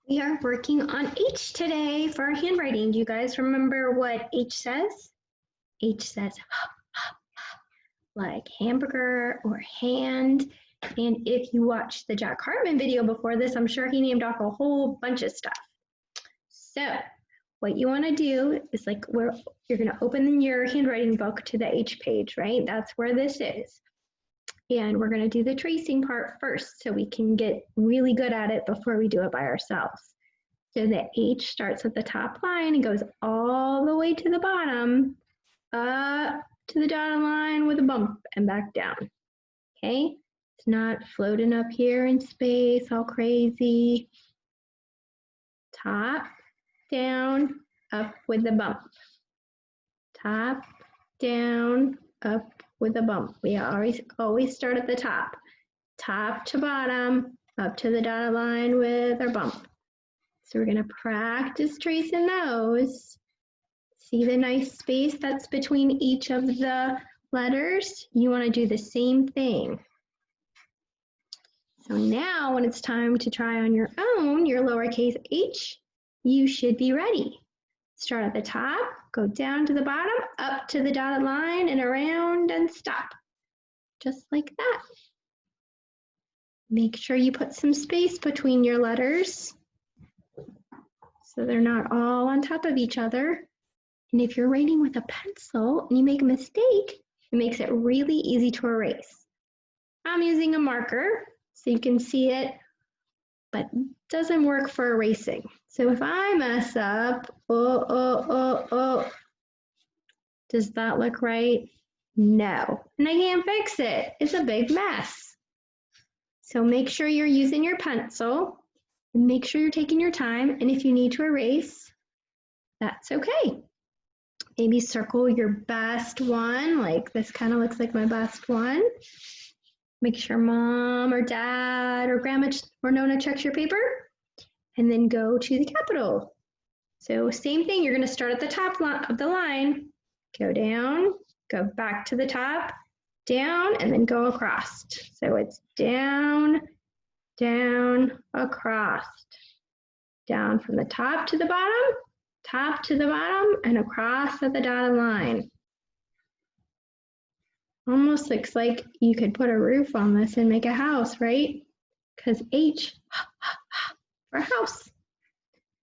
We are working on H today for our handwriting. Do you guys remember what H says? H says like hamburger or hand. And if you watched the Jack Hartman video before this, I'm sure he named off a whole bunch of stuff. So what you want to do is you're going to open your handwriting book to the H page, right? That's where this is. And we're going to do the tracing part first so we can get really good at it before we do it by ourselves. So the H starts at the top line and goes all the way to the bottom, up to the dotted line with a bump and back down. Okay? It's not floating up here in space all crazy. Top, down, up with the bump. Top, down, up with a bump. We always start at the top. Top to bottom, up to the dotted line with our bump. So we're going to practice tracing those. See the nice space that's between each of the letters? You want to do the same thing. So now when it's time to try on your own, your lowercase h, you should be ready. Start at the top, go down to the bottom, up to the dotted line and around and stop. Just like that. Make sure you put some space between your letters so they're not all on top of each other. And if you're writing with a pencil and you make a mistake, it makes it really easy to erase. I'm using a marker so you can see it, but it doesn't work for erasing. So if I mess up, does that look right? No, and I can't fix it. It's a big mess. So make sure you're using your pencil and make sure you're taking your time. And if you need to erase, that's okay. Maybe circle your best one, like this kind of looks like my best one. Make sure mom or dad or grandma or Nona checks your paper and then go to the capital. So same thing, you're gonna start at the top of the line, go down, go back to the top, down, and then go across. So it's down, down, across. Down from the top to the bottom, and across at the dotted line. Almost looks like you could put a roof on this and make a house, right? Because H for house.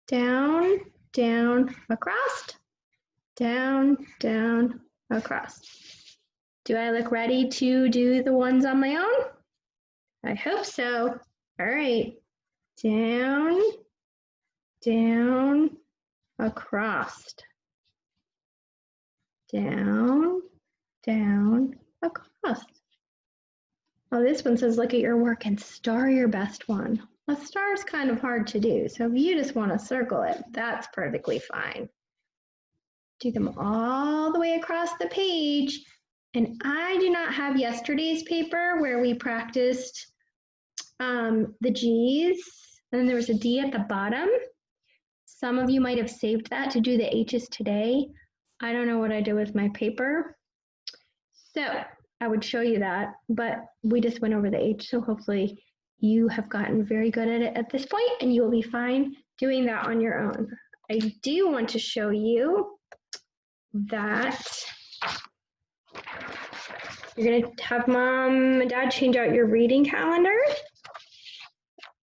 Down, down, across. Down, down, across. Do I look ready to do the ones on my own? I hope so. All right. Down, down, across. Down, down, across. Oh, this one says look at your work and star your best one. A star is kind of hard to do, so if you just want to circle it, that's perfectly fine. Do them all the way across the page. And I do not have yesterday's paper where we practiced the G's, and then there was a D at the bottom. Some of you might have saved that to do the H's today. I don't know what I did with my paper. So I would show you that, but we just went over the H, so hopefully you have gotten very good at it at this point and you will be fine doing that on your own. I do want to show you that you're going to have mom and dad change out your reading calendar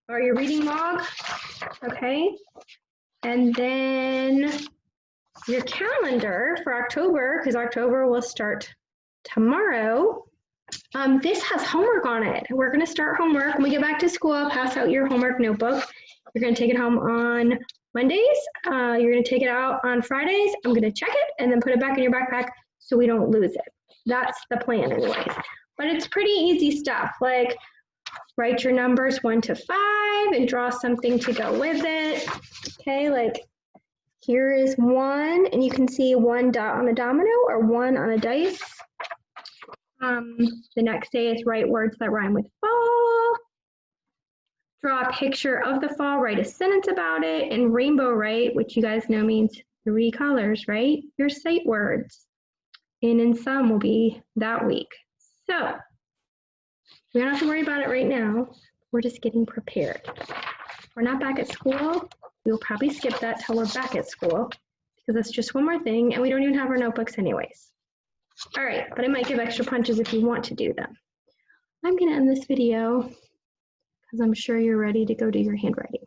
or your reading log, okay? And then your calendar for October, because October will start tomorrow. This has homework on it. We're going to start homework. When we get back to school, I'll pass out your homework notebook. You're going to take it home on Mondays. You're going to take it out on Fridays. I'm going to check it and then put it back in your backpack so we don't lose it. That's the plan anyways. But it's pretty easy stuff, like write your numbers 1 to 5 and draw something to go with it. Okay, like here is 1, and you can see 1 dot on a domino or 1 on a dice. The next day is write words that rhyme with fall. Draw a picture of the fall, write a sentence about it, and rainbow write, which you guys know means 3 colors, right? Your sight words. And in some will be that week. So we don't have to worry about it right now. We're just getting prepared. we're not back at school, we'll probably skip that till we're back at school because that's just one more thing and we don't even have our notebooks anyways. All right, but I might give extra punches if you want to do them. I'm gonna end this video because I'm sure you're ready to go do your handwriting.